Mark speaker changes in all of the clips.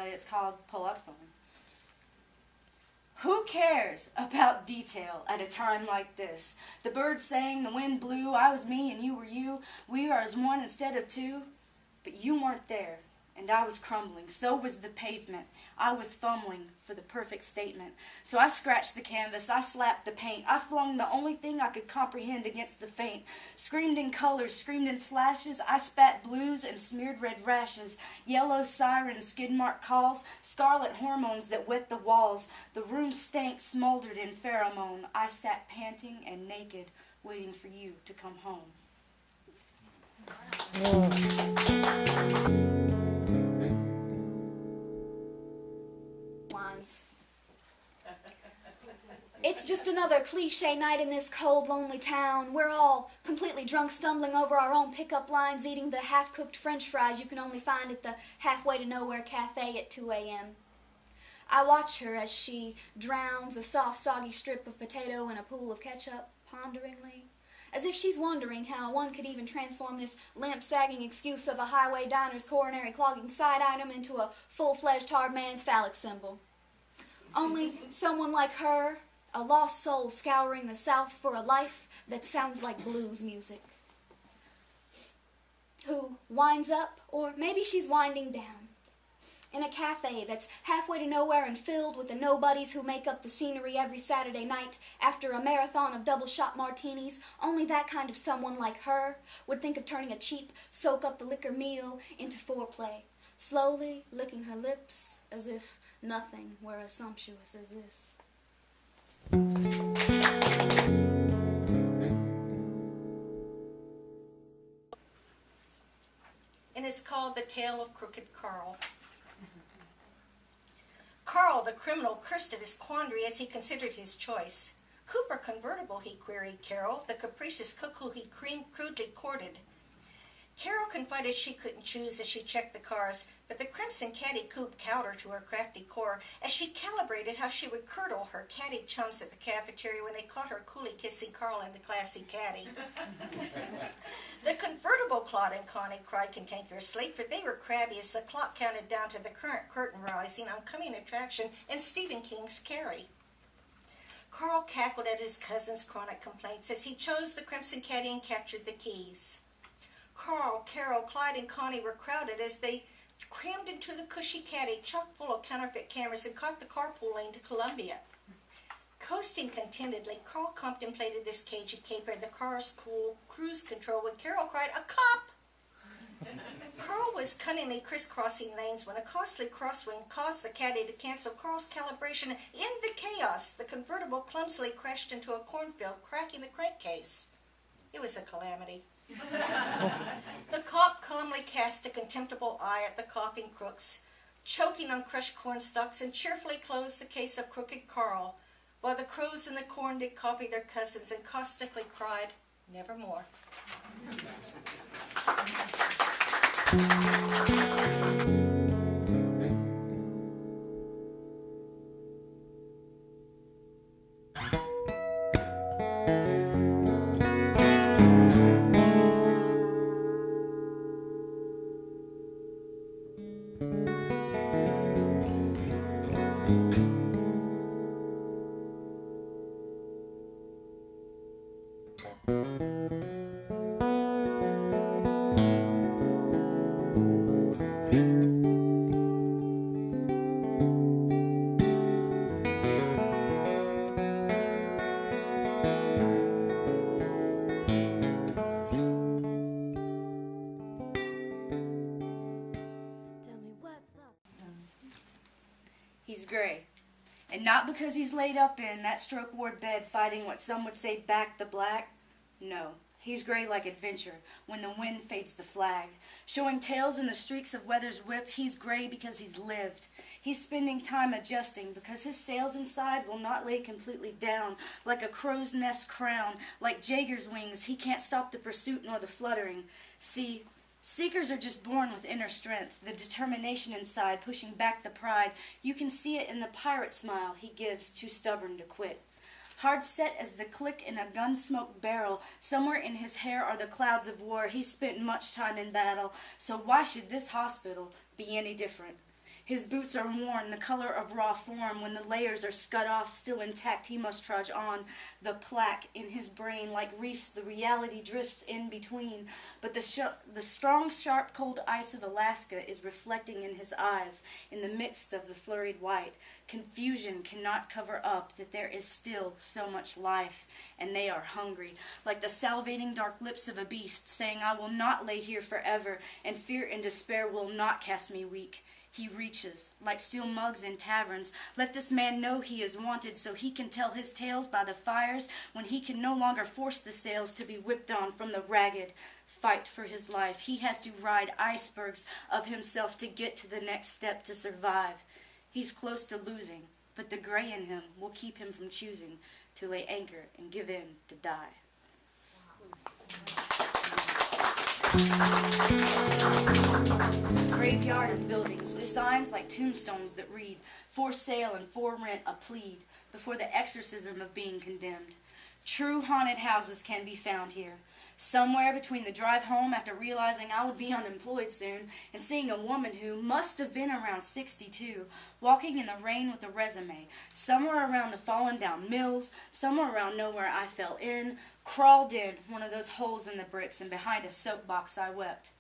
Speaker 1: but it's called Pollock's Bone. Who cares about detail at a time like this? The birds sang, the wind blew, I was me and you were you. We are as one instead of two. But you weren't there, and I was crumbling. So was the pavement. I was fumbling for the perfect statement. So I scratched the canvas, I slapped the paint. I flung the only thing I could comprehend against the faint. Screamed in colors, screamed in slashes. I spat blues and smeared red rashes. Yellow sirens, skid mark calls. Scarlet hormones that wet the walls. The room stank, smoldered in pheromone. I sat panting and naked, waiting for you to come home.
Speaker 2: It's just another cliche night in this cold, lonely town. We're all completely drunk, stumbling over our own pickup lines, eating the half-cooked French fries you can only find at the Halfway to Nowhere cafe at 2 a.m. I watch her as she drowns a soft, soggy strip of potato in a pool of ketchup, ponderingly, as if she's wondering how one could even transform this limp-sagging excuse of a highway diner's coronary-clogging side item into a full-fledged hard man's phallic symbol. Only someone like her, a lost soul scouring the South for a life that sounds like blues music, who winds up, or maybe she's winding down, in a cafe that's halfway to nowhere and filled with the nobodies who make up the scenery every Saturday night after a marathon of double-shot martinis. Only that kind of someone like her would think of turning a cheap, soak-up-the-liquor meal into foreplay, slowly licking her lips as if nothing were as sumptuous as this.
Speaker 3: And is called The Tale of Crooked Carl. Carl, the criminal, cursed at his quandary as he considered his choice. Cooper convertible, he queried Carol, the capricious cook who he crudely courted. Carol confided she couldn't choose as she checked the cars, but the crimson caddy coupe cowed her to her crafty core as she calibrated how she would curdle her caddy chums at the cafeteria when they caught her coolly kissing Carl in the classy caddy. The convertible Claude and Connie cried cantankerously, for they were crabby as the clock counted down to the current curtain rising on coming attraction in Stephen King's Carrie. Carl cackled at his cousin's chronic complaints as he chose the crimson caddy and captured the keys. Carl, Carol, Clyde, and Connie were crowded as they crammed into the cushy caddy chock full of counterfeit cameras and caught the carpool lane to Columbia. Coasting contentedly, Carl contemplated this cagey caper in the car's cool cruise control when Carol cried, "A cop!" Carl was cunningly crisscrossing lanes when a costly crosswind caused the caddy to cancel Carl's calibration. In the chaos, the convertible clumsily crashed into a cornfield, cracking the crankcase. It was a calamity. The cop calmly cast a contemptible eye at the coughing crooks, choking on crushed corn stalks, and cheerfully closed the case of Crooked Carl, while the crows in the corn did copy their cousins and caustically cried, "Nevermore."
Speaker 1: He's gray. And not because he's laid up in that stroke ward bed fighting what some would say back the black. No, he's gray like adventure when the wind fades the flag. Showing tails in the streaks of weather's whip, he's gray because he's lived. He's spending time adjusting because his sails inside will not lay completely down like a crow's nest crown. Like Jaeger's wings, he can't stop the pursuit nor the fluttering. See, seekers are just born with inner strength, the determination inside, pushing back the pride. You can see it in the pirate smile he gives, too stubborn to quit. Hard set as the click in a gun-smoked barrel, somewhere in his hair are the clouds of war. He's spent much time in battle, so why should this hospital be any different? His boots are worn, the color of raw form. When the layers are scud off, still intact, he must trudge on. The plaque in his brain, like reefs, the reality drifts in between. But the strong, sharp, cold ice of Alaska is reflecting in his eyes, in the midst of the flurried white. Confusion cannot cover up that there is still so much life, and they are hungry, like the salivating dark lips of a beast, saying, I will not lay here forever, and fear and despair will not cast me weak. He reaches, like steel mugs in taverns. Let this man know he is wanted, so he can tell his tales by the fires, when he can no longer force the sails to be whipped on from the ragged fight for his life. He has to ride icebergs of himself to get to the next step to survive. He's close to losing, but the gray in him will keep him from choosing to lay anchor and give in to die. Graveyard and buildings with signs like tombstones that read, for sale and for rent a plead, before the exorcism of being condemned. True haunted houses can be found here. Somewhere between the drive home after realizing I would be unemployed soon and seeing a woman who must have been around 62 walking in the rain with a resume, somewhere around the fallen down mills, somewhere around nowhere I fell in, crawled in one of those holes in the bricks, and behind a soapbox I wept.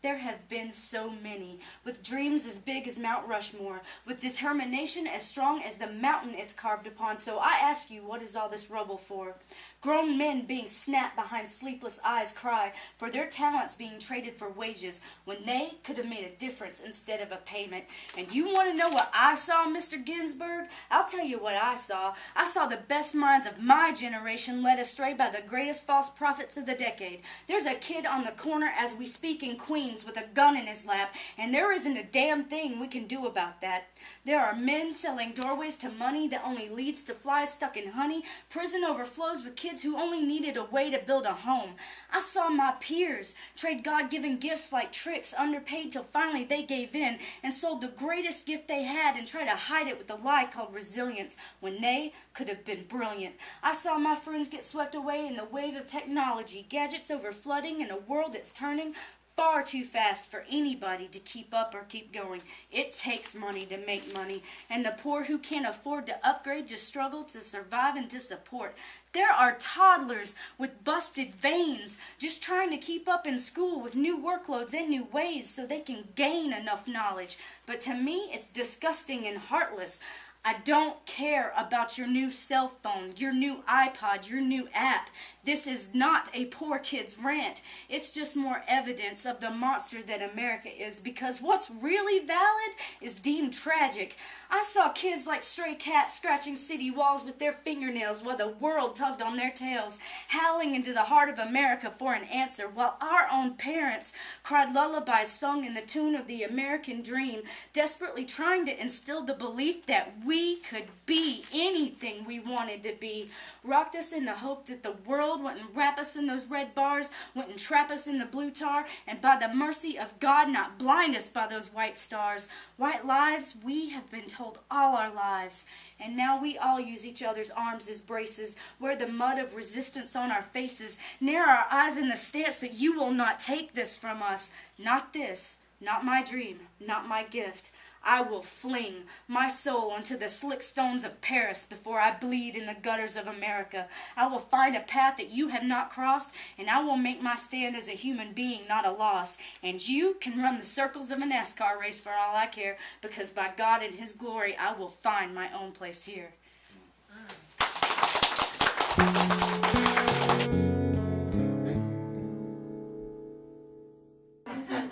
Speaker 1: There have been so many, with dreams as big as Mount Rushmore, with determination as strong as the mountain it's carved upon. So I ask you, what is all this rubble for? Grown men being snapped behind sleepless eyes cry for their talents being traded for wages when they could have made a difference instead of a payment. And you want to know what I saw, Mr. Ginsburg? I'll tell you what I saw. I saw the best minds of my generation led astray by the greatest false prophets of the decade. There's a kid on the corner as we speak in Queens with a gun in his lap, and there isn't a damn thing we can do about that. There are men selling doorways to money that only leads to flies stuck in honey. Prison overflows with kids who only needed a way to build a home. I saw my peers trade God-given gifts like tricks, underpaid till finally they gave in and sold the greatest gift they had and tried to hide it with a lie called resilience when they could have been brilliant. I saw my friends get swept away in the wave of technology, gadgets overflooding in a world that's turning far too fast for anybody to keep up or keep going. It takes money to make money, and the poor who can't afford to upgrade just struggle to survive and to support. There are toddlers with busted veins just trying to keep up in school with new workloads and new ways so they can gain enough knowledge. But to me, it's disgusting and heartless. I don't care about your new cell phone, your new iPod, your new app. This is not a poor kid's rant. It's just more evidence of the monster that America is, because what's really valid is deemed tragic. I saw kids like stray cats scratching city walls with their fingernails while the world tugged on their tails, howling into the heart of America for an answer, while our own parents cried lullabies sung in the tune of the American dream, desperately trying to instill the belief that we could be anything we wanted to be, rocked us in the hope that the world wouldn't wrap us in those red bars, wouldn't trap us in the blue tar, and by the mercy of God not blind us by those white stars. White lives we have been told all our lives, and now we all use each other's arms as braces, wear the mud of resistance on our faces, narrow our eyes in the stance that you will not take this from us. Not this, not my dream, not my gift. I will fling my soul onto the slick stones of Paris before I bleed in the gutters of America. I will find a path that you have not crossed, and I will make my stand as a human being, not a loss. And you can run the circles of a NASCAR race for all I care, because by God and His glory, I will find my own place here.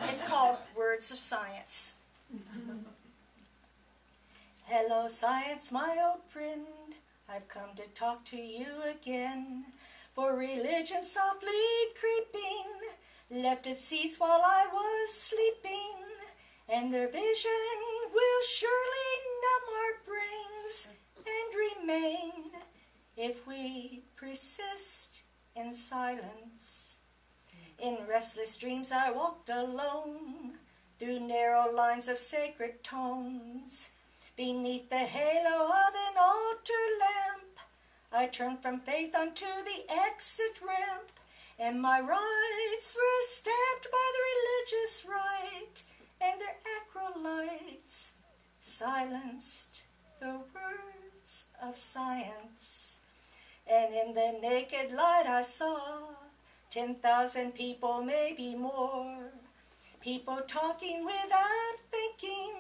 Speaker 3: It's called Words of Science. Hello, science, my old friend. I've come to talk to you again. For religion softly creeping left its seats while I was sleeping, and their vision will surely numb our brains and remain if we persist in silence. In restless dreams I walked alone through narrow lines of sacred tones. Beneath the halo of an altar lamp, I turned from faith onto the exit ramp, and my rights were stamped by the religious right and their acolytes. silenced the words of science. And in the naked light I saw 10,000 people, maybe more. People talking without thinking,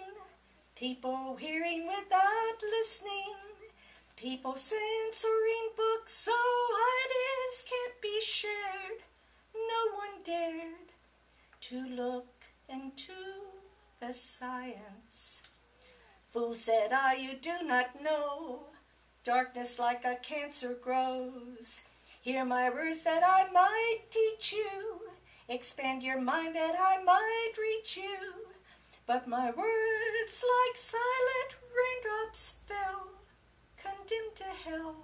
Speaker 3: people hearing without listening, people censoring books so ideas can't be shared. No one dared to look into the science. Fool, said I, you do not know. Darkness like a cancer grows. Hear my words that I might teach you. Expand your mind that I might reach you. But my words like silent raindrops fell, condemned to hell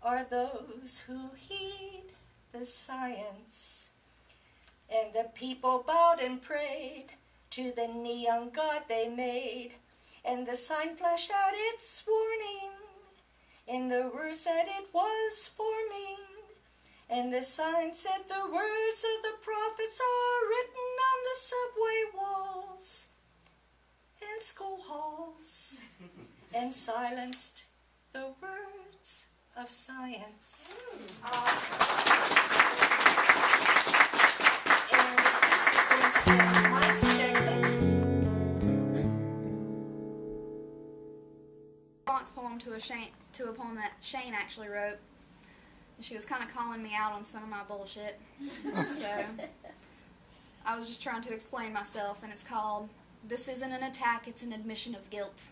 Speaker 3: are those who heed the science. And the people bowed and prayed to the neon god they made. And the sign flashed out its warning in the words that it was forming. And the sign said the words of the prophets are written on the subway walls and school halls, and silenced the words of science. And this is going to be my segment.
Speaker 2: Poem to a poem that Shane actually wrote. She was kind of calling me out on some of my bullshit. So I was just trying to explain myself, and it's called This Isn't an Attack, It's an Admission of Guilt.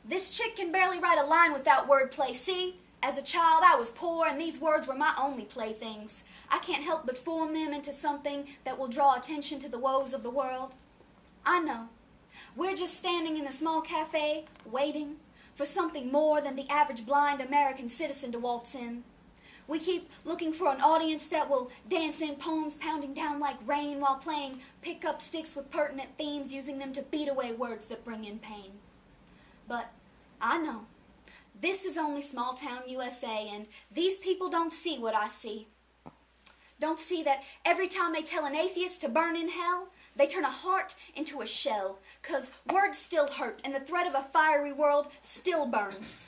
Speaker 2: This chick can barely write a line without wordplay. See, as a child I was poor, and these words were my only playthings. I can't help but form them into something that will draw attention to the woes of the world. I know. We're just standing in a small cafe, waiting for something more than the average blind American citizen to waltz in. We keep looking for an audience that will dance in poems pounding down like rain while playing pick-up sticks with pertinent themes, using them to beat away words that bring in pain. But I know, this is only small-town USA, and these people don't see what I see. Don't see that every time they tell an atheist to burn in hell, they turn a heart into a shell, 'cause words still hurt and the threat of a fiery world still burns.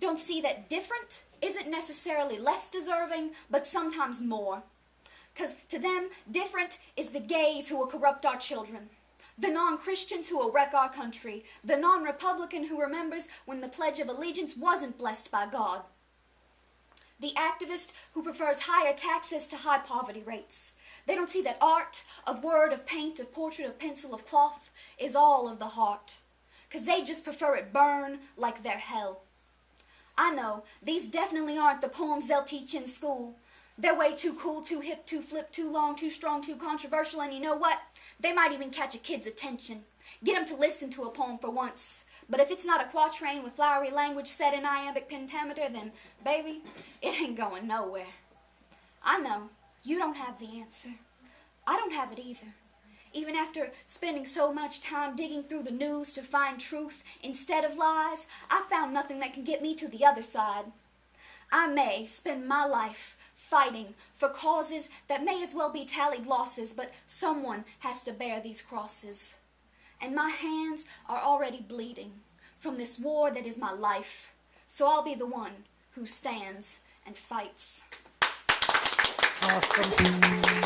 Speaker 2: Don't see that different isn't necessarily less deserving, but sometimes more. 'Cause to them, different is the gays who will corrupt our children, the non-Christians who will wreck our country, the non-Republican who remembers when the Pledge of Allegiance wasn't blessed by God, the activist who prefers higher taxes to high poverty rates. They don't see that art, of word, of paint, of portrait, of pencil, of cloth, is all of the heart, 'cause they just prefer it burn like their hell. I know, these definitely aren't the poems they'll teach in school. They're way too cool, too hip, too flip, too long, too strong, too controversial, and you know what? They might even catch a kid's attention, get him to listen to a poem for once. But if it's not a quatrain with flowery language set in iambic pentameter, then, baby, it ain't going nowhere. I know, you don't have the answer. I don't have it either. Even after spending so much time digging through the news to find truth instead of lies, I found nothing that can get me to the other side. I may spend my life fighting for causes that may as well be tallied losses, but someone has to bear these crosses. And my hands are already bleeding from this war that is my life. So I'll be the one who stands and fights.
Speaker 3: Awesome.